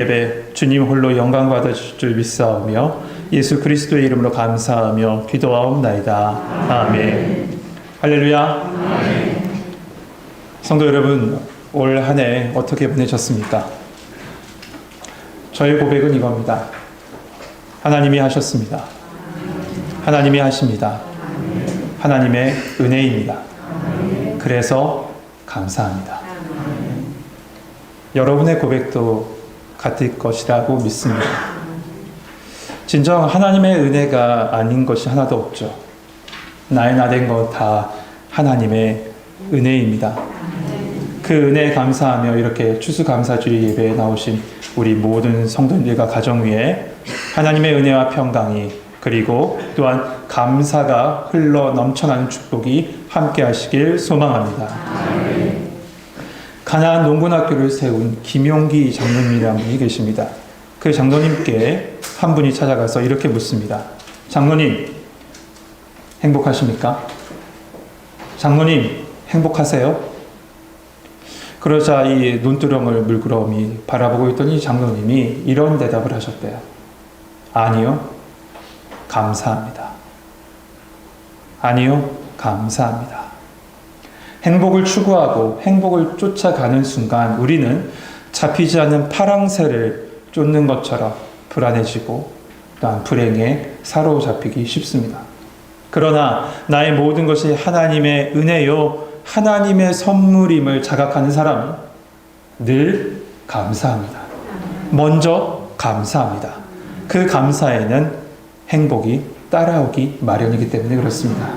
예배 주님 홀로 영광 받으실 줄 믿사오며 예수 그리스도의 이름으로 감사하며 기도하옵나이다. 아멘. 할렐루야. 아멘. 성도 여러분, 올 한 해 어떻게 보내셨습니까? 저의 고백은 이겁니다. 하나님이 하셨습니다. 하나님이 하십니다. 하나님의 은혜입니다. 그래서 감사합니다. 여러분의 고백도 같을 것이라고 믿습니다. 진정 하나님의 은혜가 아닌 것이 하나도 없죠. 나의 나된 것 다 하나님의 은혜입니다. 그 은혜에 감사하며 이렇게 추수감사주의 예배에 나오신 우리 모든 성도님들과 가정 위에 하나님의 은혜와 평강이 그리고 또한 감사가 흘러 넘쳐나는 축복이 함께 하시길 소망합니다. 가나안 농군학교를 세운 김용기 장로님이라는 분이 계십니다. 그 장로님께 한 분이 찾아가서 이렇게 묻습니다. 장로님, 행복하십니까? 장로님, 행복하세요? 그러자 이 논두렁을 물끄러미 바라보고 있더니 장로님이 이런 대답을 하셨대요. 아니요, 감사합니다. 아니요, 감사합니다. 행복을 추구하고 행복을 쫓아가는 순간 우리는 잡히지 않는 파랑새를 쫓는 것처럼 불안해지고 또한 불행에 사로잡히기 쉽습니다. 그러나 나의 모든 것이 하나님의 은혜요, 하나님의 선물임을 자각하는 사람은 늘 감사합니다. 먼저 감사합니다. 그 감사에는 행복이 따라오기 마련이기 때문에 그렇습니다.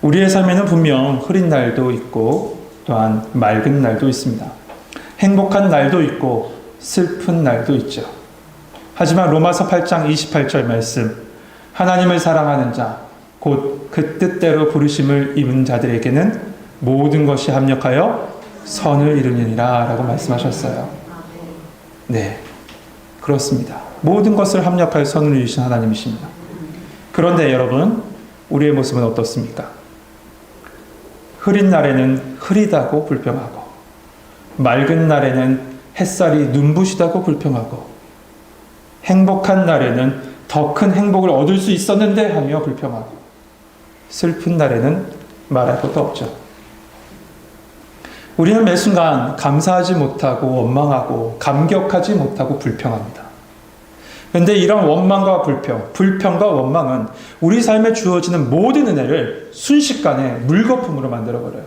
우리의 삶에는 분명 흐린 날도 있고 또한 맑은 날도 있습니다. 행복한 날도 있고 슬픈 날도 있죠. 하지만 로마서 8장 28절 말씀, 하나님을 사랑하는 자, 곧 그 뜻대로 부르심을 입은 자들에게는 모든 것이 합력하여 선을 이루느니라 라고 말씀하셨어요. 네, 그렇습니다. 모든 것을 합력하여 선을 이루신 하나님이십니다. 그런데 여러분, 우리의 모습은 어떻습니까? 흐린 날에는 흐리다고 불평하고 맑은 날에는 햇살이 눈부시다고 불평하고 행복한 날에는 더 큰 행복을 얻을 수 있었는데 하며 불평하고 슬픈 날에는 말할 것도 없죠. 우리는 매 순간 감사하지 못하고 원망하고 감격하지 못하고 불평합니다. 그런데 이런 원망과 불평과 원망은 우리 삶에 주어지는 모든 은혜를 순식간에 물거품으로 만들어버려요.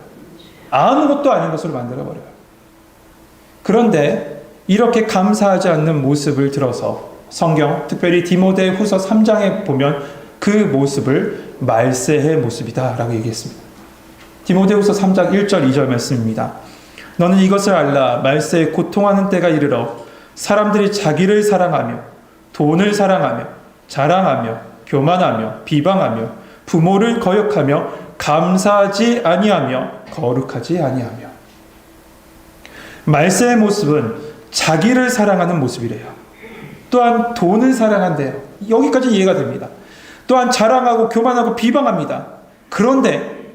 아무것도 아닌 것으로 만들어버려요. 그런데 이렇게 감사하지 않는 모습을 들어서 성경, 특별히 디모데 후서 3장에 보면 그 모습을 말세의 모습이다 라고 얘기했습니다. 디모데 후서 3장 1절 2절 말씀입니다. 너는 이것을 알라. 말세에 고통하는 때가 이르러 사람들이 자기를 사랑하며 돈을 사랑하며 자랑하며 교만하며 비방하며 부모를 거역하며 감사하지 아니하며 거룩하지 아니하며. 말세의 모습은 자기를 사랑하는 모습이래요. 또한 돈을 사랑한대요. 여기까지 이해가 됩니다. 또한 자랑하고 교만하고 비방합니다. 그런데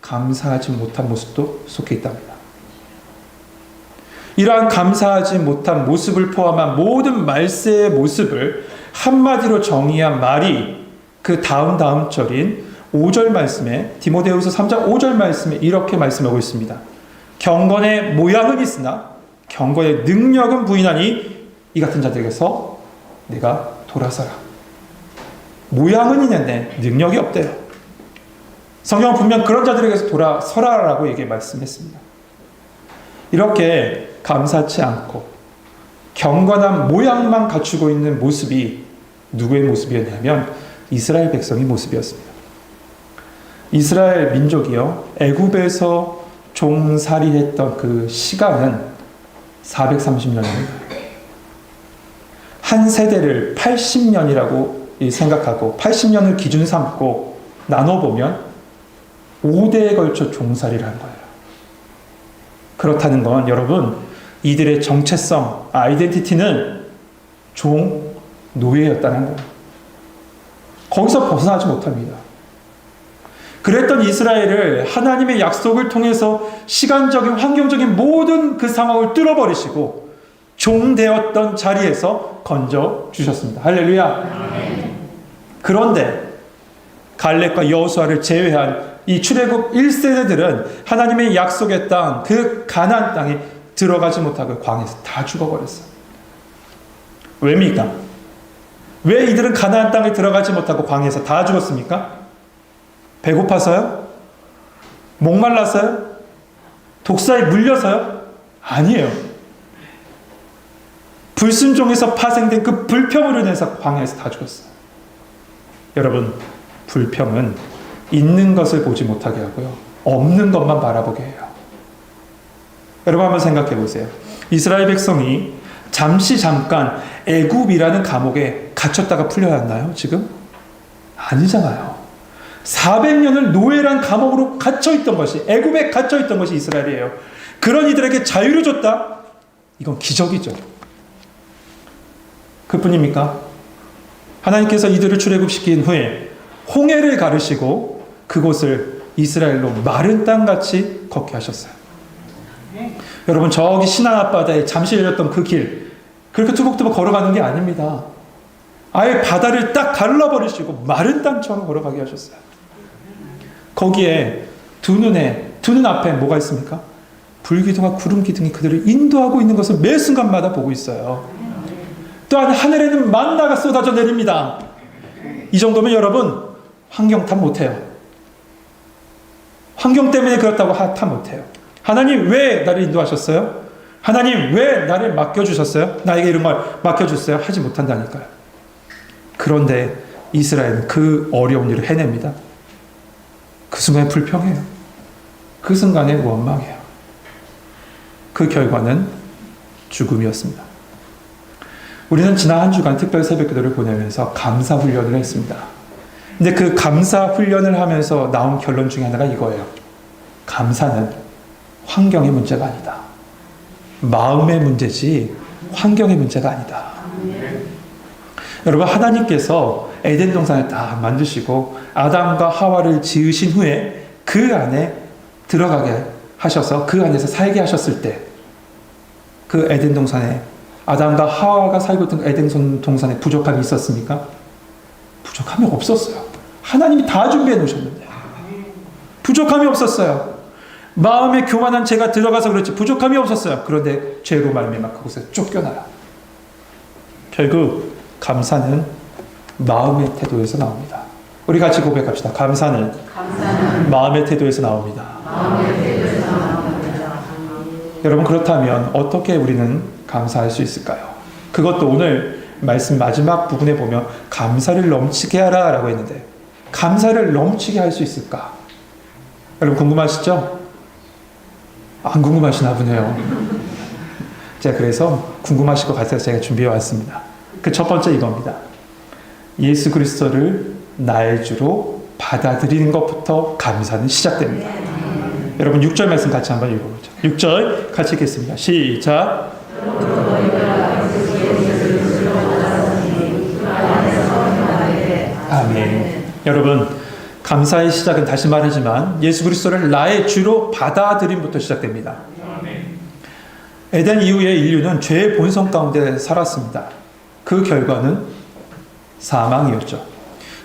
감사하지 못한 모습도 속해 있답니다. 이러한 감사하지 못한 모습을 포함한 모든 말세의 모습을 한마디로 정의한 말이 그 다음 절인 5절 말씀에, 디모데후서 3장 5절 말씀에 이렇게 말씀하고 있습니다. 경건의 모양은 있으나 경건의 능력은 부인하니 이 같은 자들에게서 내가 돌아서라. 모양은 있는데 능력이 없대요. 성경은 분명 그런 자들에게서 돌아서라라고 얘기 말씀했습니다. 이렇게 감사치 않고 경건한 모양만 갖추고 있는 모습이 누구의 모습이었냐면 이스라엘 백성의 모습이었습니다. 이스라엘 민족이요, 애굽에서 종살이했던 그 시간은 430년입니다. 한 세대를 80년이라고 생각하고 80년을 기준 삼고 나눠보면 5대에 걸쳐 종살이를 한 거예요. 그렇다는 건 여러분, 이들의 정체성, 아이덴티티는 종, 노예였다는 거예요. 거기서 벗어나지 못합니다. 그랬던 이스라엘을 하나님의 약속을 통해서 시간적인, 환경적인 모든 그 상황을 뚫어버리시고 종 되었던 자리에서 건져 주셨습니다. 할렐루야. 그런데 갈렙과 여호수아를 제외한 이 출애굽 1세대들은 하나님의 약속의 땅, 그 가나안 땅에 들어가지 못하고 광야에서 다 죽어버렸어요. 왜입니까? 왜 이들은 가나안 땅에 들어가지 못하고 광야에서 다 죽었습니까? 배고파서요? 목말라서요? 독사에 물려서요? 아니에요. 불순종에서 파생된 그 불평으로 인해서 광야에서 다 죽었어요. 여러분, 불평은 있는 것을 보지 못하게 하고요, 없는 것만 바라보게 해요. 여러분 한번 생각해 보세요. 이스라엘 백성이 잠깐 애굽이라는 감옥에 갇혔다가 풀려났나요? 지금? 아니잖아요. 400년을 노예란 감옥으로 갇혀있던 것이, 애굽에 갇혀있던 것이 이스라엘이에요. 그런 이들에게 자유를 줬다? 이건 기적이죠. 그뿐입니까? 하나님께서 이들을 출애굽시킨 후에 홍해를 가르시고 그곳을 이스라엘로 마른 땅같이 걷게 하셨어요. 여러분, 저기 시나 앞바다에 잠시 열렸던 그 길, 그렇게 투벅투벅 걸어가는 게 아닙니다. 아예 바다를 딱 갈라버리시고 마른 땅처럼 걸어가게 하셨어요. 거기에 두 눈 앞에 뭐가 있습니까? 불기둥과 구름기둥이 그들을 인도하고 있는 것을 매 순간마다 보고 있어요. 또한 하늘에는 만나가 쏟아져 내립니다. 이 정도면 여러분, 환경 탓 못해요. 환경 때문에 그렇다고 탓 못해요. 하나님 왜 나를 인도하셨어요? 하나님 왜 나를 맡겨주셨어요? 나에게 이런 걸 맡겨주세요? 하지 못한다니까요. 그런데 이스라엘은 그 어려운 일을 해냅니다. 그 순간에 불평해요. 그 순간에 원망해요. 그 결과는 죽음이었습니다. 우리는 지난 한 주간 특별 새벽기도를 보내면서 감사 훈련을 했습니다. 근데 그 감사 훈련을 하면서 나온 결론 중에 하나가 이거예요. 감사는 환경의 문제가 아니다. 마음의 문제지 환경의 문제가 아니다. 여러분, 하나님께서 에덴 동산을 다 만드시고 아담과 하와를 지으신 후에 그 안에 들어가게 하셔서 그 안에서 살게 하셨을 때 그 에덴 동산에 아담과 하와가 살고 있던 에덴 동산에 부족함이 있었습니까? 부족함이 없었어요. 하나님이 다 준비해 놓으셨는데 부족함이 없었어요. 마음에 교만한 죄가 들어가서 그렇지 부족함이 없었어요. 그런데 죄로 말미암아 그곳에 쫓겨나요. 결국 감사는 마음의 태도에서 나옵니다. 우리 같이 고백합시다. 감사는 마음의 태도에서 나옵니다. 여러분, 그렇다면 어떻게 우리는 감사할 수 있을까요? 그것도 오늘 말씀 마지막 부분에 보면 감사를 넘치게 하라 라고 했는데 감사를 넘치게 할 수 있을까? 여러분 궁금하시죠? 안 궁금하시나 보네요. 제가 그래서 궁금하실 것 같아서 제가 준비해 왔습니다. 그 첫 번째 이겁니다. 예수 그리스도를 나의 주로 받아들이는 것부터 감사는 시작됩니다. 여러분 6절 말씀 같이 한번 읽어보죠. 6절 같이 읽겠습니다. 시작. 아멘. 여러분, 감사의 시작은 다시 말하지만 예수 그리스도를 나의 주로 받아들임부터 시작됩니다. 에덴 이후에 인류는 죄의 본성 가운데 살았습니다. 그 결과는 사망이었죠.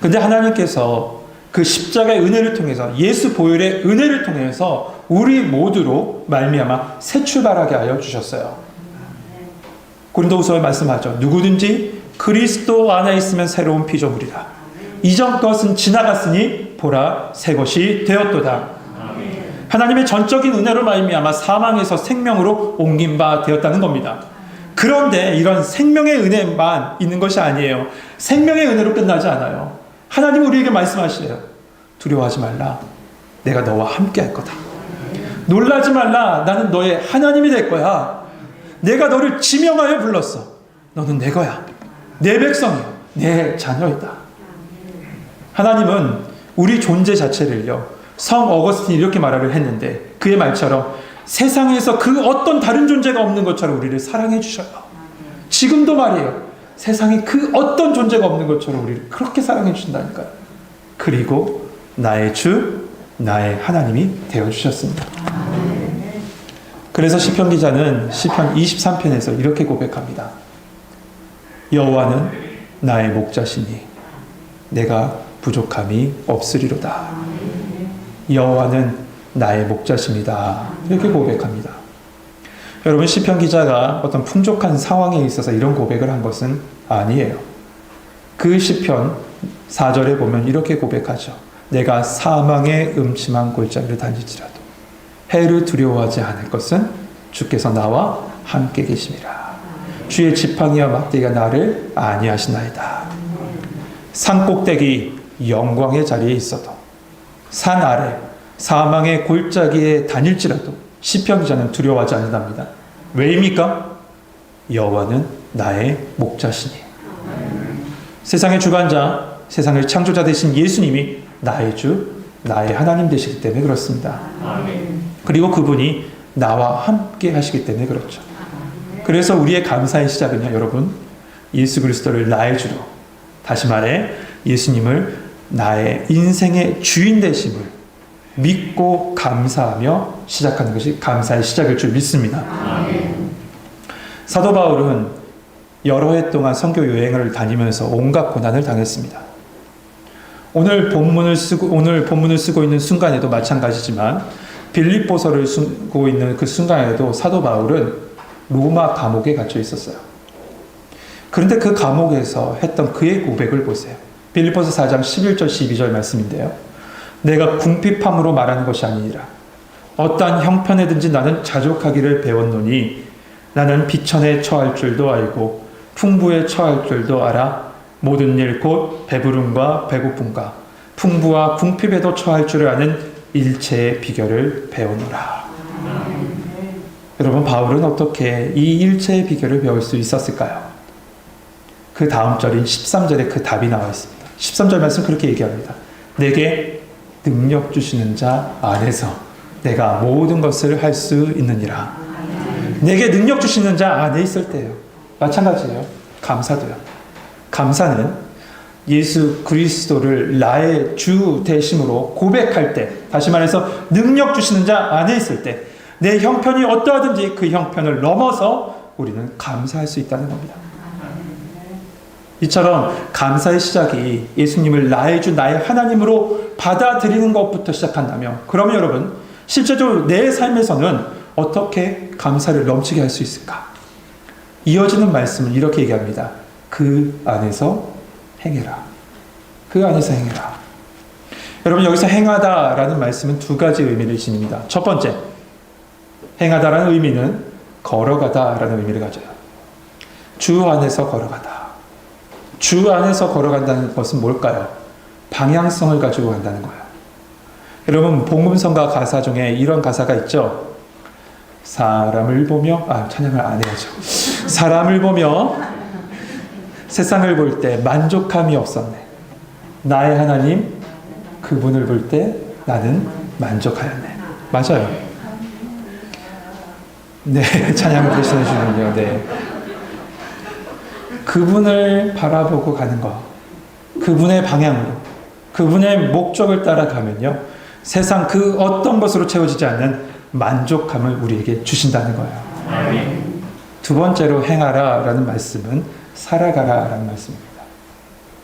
근데 하나님께서 그 십자가의 은혜를 통해서 예수 보혈의 은혜를 통해서 우리 모두로 말미암아 새 출발하게 하여 주셨어요. 고린도후서에 말씀하죠. 누구든지 그리스도 안에 있으면 새로운 피조물이다. 이전 것은 지나갔으니 보라 새 것이 되었도다. 하나님의 전적인 은혜로 말미암아 사망에서 생명으로 옮긴 바 되었다는 겁니다. 그런데 이런 생명의 은혜만 있는 것이 아니에요. 생명의 은혜로 끝나지 않아요. 하나님 우리에게 말씀하시래요. 두려워하지 말라. 내가 너와 함께 할 거다. 놀라지 말라. 나는 너의 하나님이 될 거야. 내가 너를 지명하여 불렀어. 너는 내 거야. 내 백성이야. 내 자녀이다. 하나님은 우리 존재 자체를요, 성 어거스틴이 이렇게 말을 했는데 그의 말처럼 세상에서 그 어떤 다른 존재가 없는 것처럼 우리를 사랑해 주셔요. 지금도 말이에요. 세상에 그 어떤 존재가 없는 것처럼 우리를 그렇게 사랑해 주신다니까요. 그리고 나의 주, 나의 하나님이 되어주셨습니다. 그래서 시편 기자는 시편 23편에서 이렇게 고백합니다. 여호와는 나의 목자시니 내가 부족함이 없으리로다. 여호와는 나의 목자십니다. 이렇게 고백합니다. 여러분, 시편 기자가 어떤 풍족한 상황에 있어서 이런 고백을 한 것은 아니에요. 그 시편 4절에 보면 이렇게 고백하죠. 내가 사망의 음침한 골짜기를 다닐지라도 해를 두려워하지 않을 것은 주께서 나와 함께 계심이라. 주의 지팡이와 막대기가 나를 안위하시나이다. 산 꼭대기 영광의 자리에 있어도 산 아래 사망의 골짜기에 다닐지라도 시편 기자는 두려워하지 않는답니다. 왜입니까? 여호와는 나의 목자시니. 세상의 주관자, 세상의 창조자 되신 예수님이 나의 주, 나의 하나님 되시기 때문에 그렇습니다. 그리고 그분이 나와 함께 하시기 때문에 그렇죠. 그래서 우리의 감사의 시작은요, 여러분, 예수 그리스도를 나의 주로, 다시 말해 예수님을 나의 인생의 주인 되심을 믿고 감사하며 시작하는 것이 감사의 시작일 줄 믿습니다. 사도 바울은 여러 해 동안 선교 여행을 다니면서 온갖 고난을 당했습니다. 오늘 본문을 쓰고 있는 순간에도 마찬가지지만 빌립보서를 쓰고 있는 그 순간에도 사도 바울은 로마 감옥에 갇혀 있었어요. 그런데 그 감옥에서 했던 그의 고백을 보세요. 빌립보서 4장 11절 12절 말씀인데요. 내가 궁핍함으로 말하는 것이 아니니라. 어떠한 형편에든지 나는 자족하기를 배웠노니 나는 비천에 처할 줄도 알고 풍부에 처할 줄도 알아. 모든 일 곧 배부름과 배고픔과 풍부와 궁핍에도 처할 줄을 아는 일체의 비결을 배우노라. 여러분, 바울은 어떻게 이 일체의 비결을 배울 수 있었을까요? 그 다음 절인 13절에 그 답이 나와 있습니다. 13절 말씀 그렇게 얘기합니다. 내게 능력 주시는 자 안에서 내가 모든 것을 할 수 있느니라. 내게 능력 주시는 자 안에 있을 때요. 마찬가지예요. 감사도요. 감사는 예수 그리스도를 나의 주 되심으로 고백할 때, 다시 말해서 능력 주시는 자 안에 있을 때, 내 형편이 어떠하든지 그 형편을 넘어서 우리는 감사할 수 있다는 겁니다. 이처럼 감사의 시작이 예수님을 나의 주, 나의 하나님으로 받아들이는 것부터 시작한다면, 그러면 여러분, 실제적으로 내 삶에서는 어떻게 감사를 넘치게 할 수 있을까? 이어지는 말씀은 이렇게 얘기합니다. 그 안에서 행해라. 그 안에서 행해라. 여러분, 여기서 행하다라는 말씀은 두 가지 의미를 지닙니다. 첫 번째, 행하다라는 의미는 걸어가다라는 의미를 가져요. 주 안에서 걸어가다. 주 안에서 걸어간다는 것은 뭘까요? 방향성을 가지고 간다는 거예요. 여러분, 복음성가 가사 중에 이런 가사가 있죠. 사람을 보며, 찬양을 안 해야죠. 사람을 보며 세상을 볼 때 만족함이 없었네. 나의 하나님, 그분을 볼 때 나는 만족하였네. 맞아요. 네, 찬양을 대신해 주는군요. 네. 그분을 바라보고 가는 것, 그분의 방향으로, 그분의 목적을 따라가면요, 세상 그 어떤 것으로 채워지지 않는 만족감을 우리에게 주신다는 거예요. 두 번째로 행하라 라는 말씀은 살아가라 라는 말씀입니다.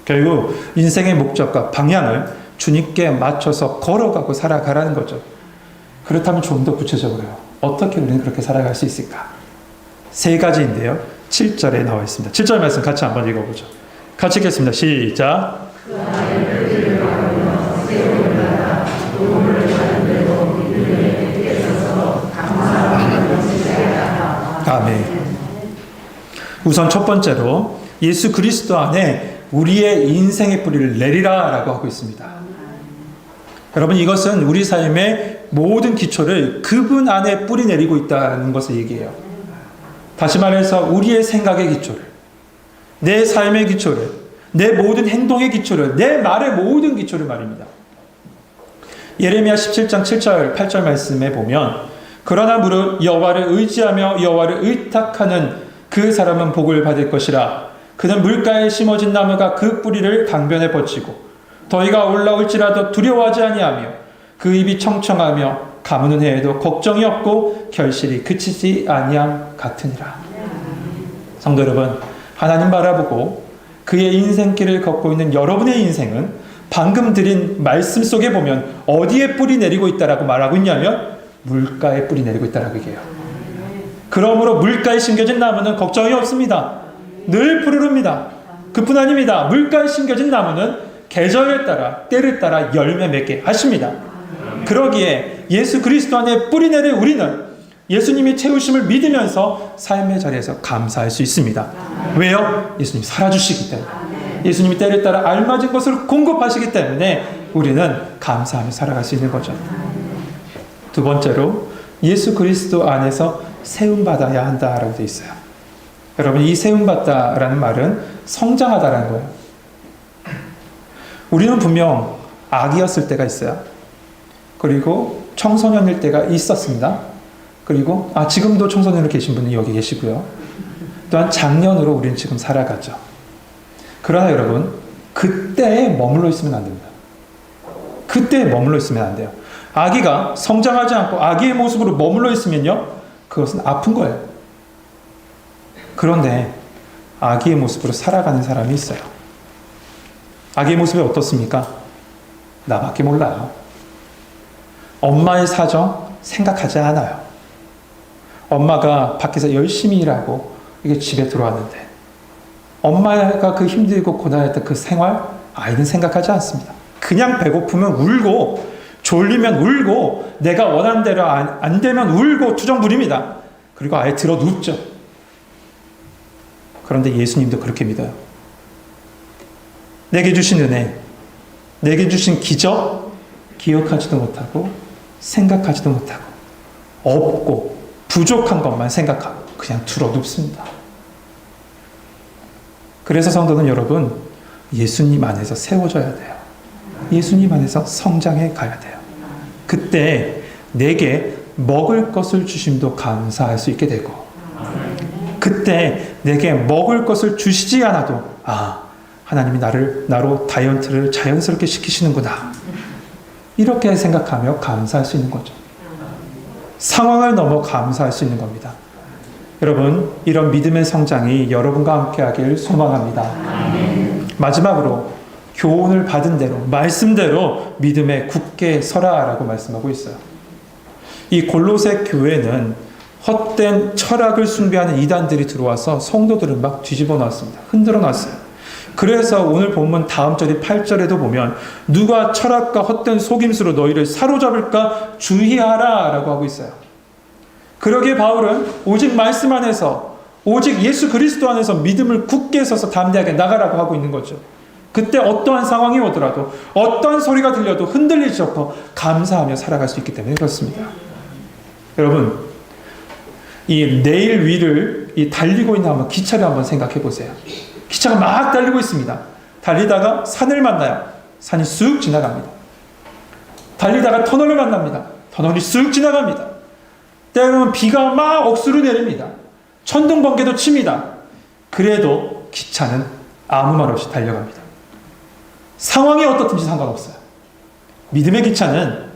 결국 인생의 목적과 방향을 주님께 맞춰서 걸어가고 살아가라는 거죠. 그렇다면 좀 더 구체적으로요, 어떻게 우리는 그렇게 살아갈 수 있을까? 세 가지인데요, 7절에 나와 있습니다. 7절 말씀 같이 한번 읽어보죠. 같이 읽겠습니다. 시작. 아멘. 우선 첫 번째로 예수 그리스도 안에 우리의 인생의 뿌리를 내리라 라고 하고 있습니다. 여러분, 이것은 우리 삶의 모든 기초를 그분 안에 뿌리 내리고 있다는 것을 얘기해요. 다시 말해서 우리의 생각의 기초를, 내 삶의 기초를, 내 모든 행동의 기초를, 내 말의 모든 기초를 말입니다. 예레미야 17장 7절 8절 말씀에 보면, 그러나 무릇 여호와를 의지하며 여호와를 의탁하는 그 사람은 복을 받을 것이라. 그는 물가에 심어진 나무가 그 뿌리를 강변에 뻗치고 더위가 올라올지라도 두려워하지 아니하며 그 입이 청청하며 가문은 해에도 걱정이 없고 결실이 그치지 아니함 같으니라. 성도 여러분, 하나님 바라보고 그의 인생길을 걷고 있는 여러분의 인생은 방금 드린 말씀 속에 보면 어디에 뿌리 내리고 있다라고 말하고 있냐면 물가에 뿌리 내리고 있다라고 얘기해요. 그러므로 물가에 심겨진 나무는 걱정이 없습니다. 늘 푸르릅니다. 그뿐 아닙니다. 물가에 심겨진 나무는 계절에 따라 때를 따라 열매 맺게 하십니다. 그러기에 예수 그리스도 안에 뿌리 내릴 우리는 예수님이 채우심을 믿으면서 삶의 자리에서 감사할 수 있습니다. 왜요? 예수님이 살아주시기 때문에, 예수님이 때를 따라 알맞은 것을 공급하시기 때문에 우리는 감사하며 살아갈 수 있는 거죠. 두 번째로 예수 그리스도 안에서 세움받아야 한다라고 되어 있어요. 여러분, 이 세움받다라는 말은 성장하다라는 거예요. 우리는 분명 아기였을 때가 있어요. 그리고 청소년일 때가 있었습니다. 그리고 지금도 청소년으로 계신 분이 여기 계시고요. 또한 장년으로 우리는 지금 살아가죠. 그러나 여러분, 그때에 머물러 있으면 안 됩니다. 그때에 머물러 있으면 안 돼요. 아기가 성장하지 않고 아기의 모습으로 머물러 있으면요, 그것은 아픈 거예요. 그런데 아기의 모습으로 살아가는 사람이 있어요. 아기의 모습이 어떻습니까? 나밖에 몰라요. 엄마의 사정 생각하지 않아요. 엄마가 밖에서 열심히 일하고 이게 집에 들어왔는데 엄마가 그 힘들고 고단했던 그 생활, 아이는 생각하지 않습니다. 그냥 배고프면 울고 졸리면 울고 내가 원하는 대로 안 되면 울고 투정 부립니다. 그리고 아예 들어 눕죠. 그런데 예수님도 그렇게 믿어요. 내게 주신 은혜, 내게 주신 기적 기억하지도 못하고 생각하지도 못하고 없고 부족한 것만 생각하고 그냥 들어 눕습니다. 그래서 성도는 여러분, 예수님 안에서 세워져야 돼요. 예수님 안에서 성장해 가야 돼요. 그때 내게 먹을 것을 주심도 감사할 수 있게 되고, 그때 내게 먹을 것을 주시지 않아도 하나님이 나로 다이어트를 자연스럽게 시키시는구나, 이렇게 생각하며 감사할 수 있는 거죠. 상황을 넘어 감사할 수 있는 겁니다. 여러분, 이런 믿음의 성장이 여러분과 함께 하길 소망합니다. 마지막으로 교훈을 받은 대로, 말씀대로 믿음에 굳게 서라라고 말씀하고 있어요. 이 골로새 교회는 헛된 철학을 숭배하는 이단들이 들어와서 성도들을 막 뒤집어 놨습니다. 흔들어 놨어요. 그래서 오늘 본문 다음 절인 8절에도 보면 누가 철학과 헛된 속임수로 너희를 사로잡을까 주의하라 라고 하고 있어요. 그러기에 바울은 오직 말씀 안에서, 오직 예수 그리스도 안에서 믿음을 굳게 서서 담대하게 나가라고 하고 있는 거죠. 그때 어떠한 상황이 오더라도, 어떠한 소리가 들려도 흔들리지 않고 감사하며 살아갈 수 있기 때문에 그렇습니다. 여러분, 이 내일 위를 달리고 있는 한번 기차를 한번 생각해 보세요. 기차가 막 달리고 있습니다. 달리다가 산을 만나요. 산이 쑥 지나갑니다. 달리다가 터널을 만납니다. 터널이 쑥 지나갑니다. 때로는 비가 막 억수로 내립니다. 천둥 번개도 칩니다. 그래도 기차는 아무 말 없이 달려갑니다. 상황이 어떻든지 상관없어요. 믿음의 기차는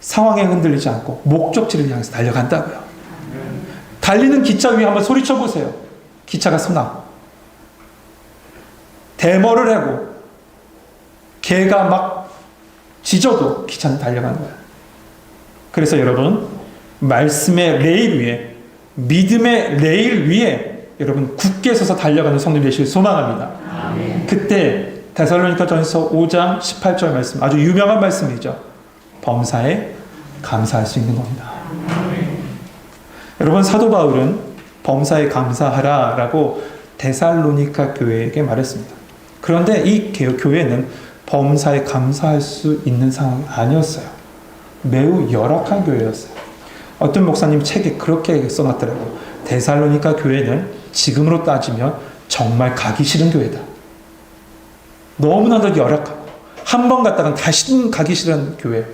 상황에 흔들리지 않고 목적지를 향해서 달려간다고요. 달리는 기차 위에 한번 소리쳐 보세요. 기차가 서나 대머를 하고 개가 막 짖어도 기차는 달려가는 거예요. 그래서 여러분, 말씀의 레일 위에, 믿음의 레일 위에 여러분 굳게 서서 달려가는 성도님 되시길 소망합니다. 아멘. 그때 데살로니가전서 5장 18절 말씀, 아주 유명한 말씀이죠. 범사에 감사할 수 있는 겁니다. 아멘. 여러분, 사도 바울은 범사에 감사하라라고 데살로니가 교회에게 말했습니다. 그런데 이 교회는 범사에 감사할 수 있는 상황이 아니었어요. 매우 열악한 교회였어요. 어떤 목사님 책에 그렇게 써놨더라고요. 데살로니가 교회는 지금으로 따지면 정말 가기 싫은 교회다. 너무나도 열악하고 한 번 갔다가 다시는 가기 싫은 교회,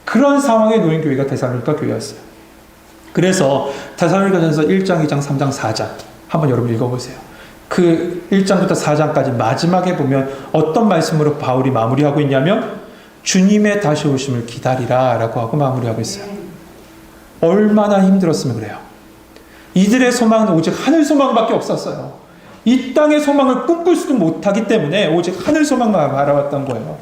그런 상황에 놓인 교회가 데살로니가 교회였어요. 그래서 데살로니가전서 1장, 2장, 3장, 4장 한번 여러분 읽어보세요. 그 1장부터 4장까지 마지막에 보면 어떤 말씀으로 바울이 마무리하고 있냐면 주님의 다시 오심을 기다리라 라고 하고 마무리하고 있어요. 얼마나 힘들었으면 그래요. 이들의 소망은 오직 하늘 소망밖에 없었어요. 이 땅의 소망을 꿈꿀 수도 못하기 때문에 오직 하늘 소망만 바라봤던 거예요.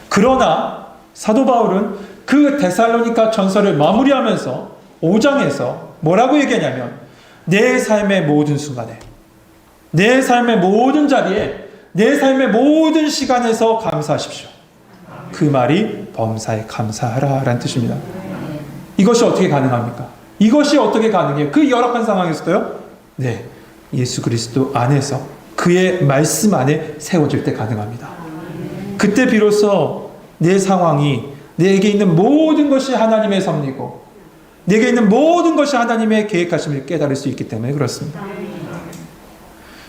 그러나 사도 바울은 그 데살로니가 전서를 마무리하면서 5장에서 뭐라고 얘기하냐면 내 삶의 모든 순간에, 내 삶의 모든 자리에, 내 삶의 모든 시간에서 감사하십시오. 그 말이 범사에 감사하라 라는 뜻입니다. 이것이 어떻게 가능합니까? 이것이 어떻게 가능해요? 그 열악한 상황에서도요? 네, 예수 그리스도 안에서 그의 말씀 안에 세워질 때 가능합니다. 그때 비로소 내 상황이, 내게 있는 모든 것이 하나님의 섭리고 내게 있는 모든 것이 하나님의 계획하심을 깨달을 수 있기 때문에 그렇습니다.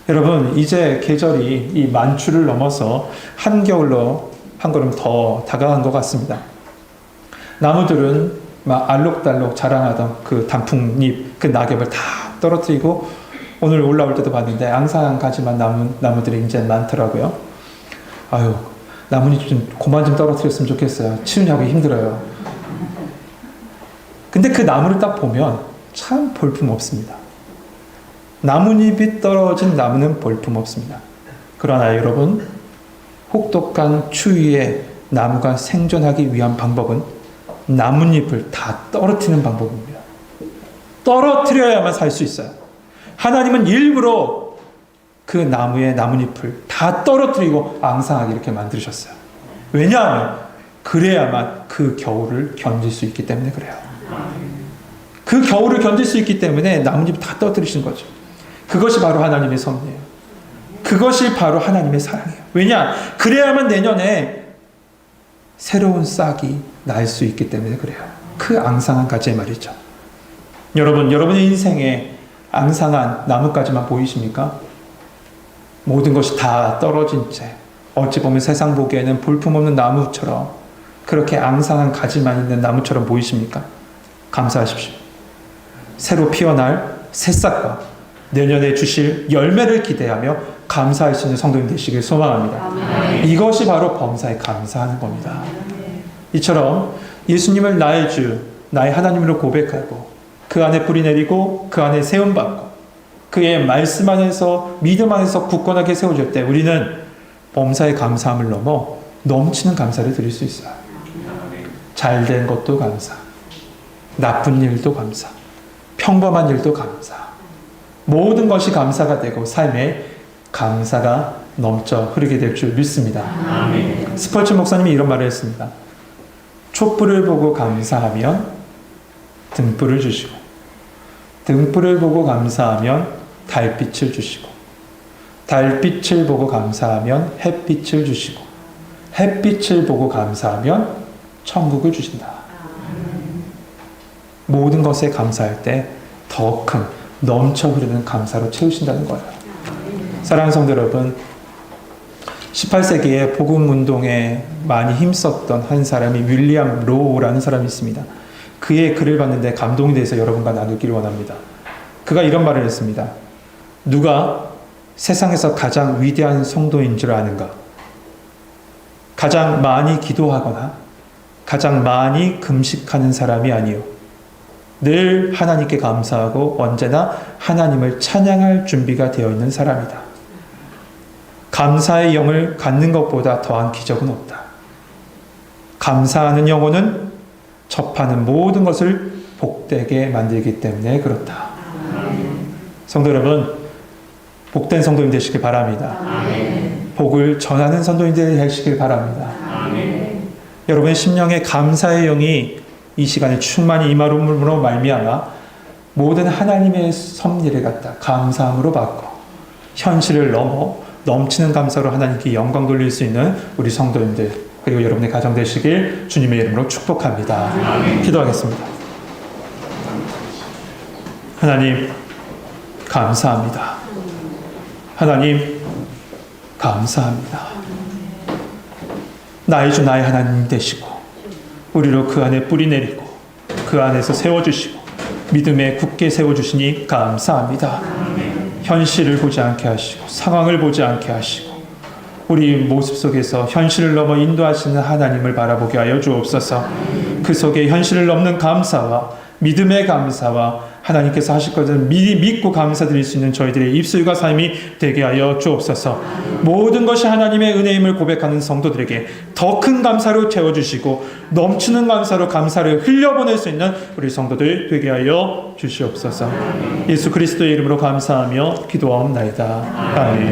여러분, 이제 계절이 이 만추를 넘어서 한겨울로 한 걸음 더 다가간 것 같습니다. 나무들은 막 알록달록 자라나던 그 단풍잎, 그 낙엽을 다 떨어뜨리고 오늘 올라올 때도 봤는데 앙상한 가지만 남은 나무들이 이제 많더라고요. 아유, 나뭇잎 좀 그만 좀 떨어뜨렸으면 좋겠어요. 치우냐고 힘들어요. 근데 그 나무를 딱 보면 참 볼품 없습니다. 나뭇잎이 떨어진 나무는 볼품 없습니다. 그러나 여러분, 혹독한 추위에 나무가 생존하기 위한 방법은 나뭇잎을 다 떨어뜨리는 방법입니다. 떨어뜨려야만 살 수 있어요. 하나님은 일부러 그 나무의 나뭇잎을 다 떨어뜨리고 앙상하게 이렇게 만드셨어요. 왜냐하면 그래야만 그 겨울을 견딜 수 있기 때문에 그래요. 그 겨울을 견딜 수 있기 때문에 나뭇잎을 다 떨어뜨리신 거죠. 그것이 바로 하나님의 섭리예요. 그것이 바로 하나님의 사랑이에요. 왜냐? 그래야만 내년에 새로운 싹이 날 수 있기 때문에 그래요. 그 앙상한 가지의 말이죠. 여러분, 여러분의 인생에 앙상한 나뭇가지만 보이십니까? 모든 것이 다 떨어진 채 어찌 보면 세상 보기에는 볼품없는 나무처럼, 그렇게 앙상한 가지만 있는 나무처럼 보이십니까? 감사하십시오. 새로 피어날 새싹과 내년에 주실 열매를 기대하며 감사할 수 있는 성도님 되시길 소망합니다. 아멘. 이것이 바로 범사에 감사하는 겁니다. 이처럼 예수님을 나의 주, 나의 하나님으로 고백하고 그 안에 뿌리 내리고 그 안에 세움받고 그의 말씀 안에서, 믿음 안에서 굳건하게 세워질 때 우리는 범사에 감사함을 넘어 넘치는 감사를 드릴 수 있어요. 잘된 것도 감사, 나쁜 일도 감사, 평범한 일도 감사, 모든 것이 감사가 되고 삶에 감사가 넘쳐 흐르게 될 줄 믿습니다. 아멘. 스펄전 목사님이 이런 말을 했습니다. 촛불을 보고 감사하면 등불을 주시고, 등불을 보고 감사하면 달빛을 주시고, 달빛을 보고 감사하면 햇빛을 주시고, 햇빛을 보고 감사하면 천국을 주신다. 모든 것에 감사할 때 더 큰 넘쳐 흐르는 감사로 채우신다는 거예요. 사랑하는 성도 여러분, 18세기에 복음운동에 많이 힘썼던 한 사람이 윌리엄 로우라는 사람이 있습니다. 그의 글을 봤는데 감동이 돼서 여러분과 나누기를 원합니다. 그가 이런 말을 했습니다. 누가 세상에서 가장 위대한 성도인 줄 아는가? 가장 많이 기도하거나 가장 많이 금식하는 사람이 아니요, 늘 하나님께 감사하고 언제나 하나님을 찬양할 준비가 되어 있는 사람이다. 감사의 영을 갖는 것보다 더한 기적은 없다. 감사하는 영혼은 접하는 모든 것을 복되게 만들기 때문에 그렇다. 성도 여러분, 복된 성도님 되시길 바랍니다. 복을 전하는 성도님들 되시길 바랍니다. 여러분의 심령에 감사의 영이 이 시간에 충만히 임함으로 말미암아 모든 하나님의 섭리를 갖다 감사함으로 바꿔 현실을 넘어 넘치는 감사로 하나님께 영광 돌릴 수 있는 우리 성도님들, 그리고 여러분의 가정 되시길 주님의 이름으로 축복합니다. 아멘. 기도하겠습니다. 하나님 감사합니다. 하나님 감사합니다. 나의 주 나의 하나님 되시고 우리로 그 안에 뿌리 내리고 그 안에서 세워주시고 믿음에 굳게 세워주시니 감사합니다. 현실을 보지 않게 하시고 상황을 보지 않게 하시고 우리 모습 속에서 현실을 넘어 인도하시는 하나님을 바라보게 하여 주옵소서. 그 속에 현실을 넘는 감사와 믿음의 감사와 하나님께서 하실 것을 미리 믿고 감사드릴 수 있는 저희들의 입술과 삶이 되게 하여 주옵소서. 모든 것이 하나님의 은혜임을 고백하는 성도들에게 더 큰 감사로 채워주시고 넘치는 감사로 감사를 흘려보낼 수 있는 우리 성도들 되게 하여 주시옵소서. 예수 그리스도의 이름으로 감사하며 기도하옵나이다. 아멘.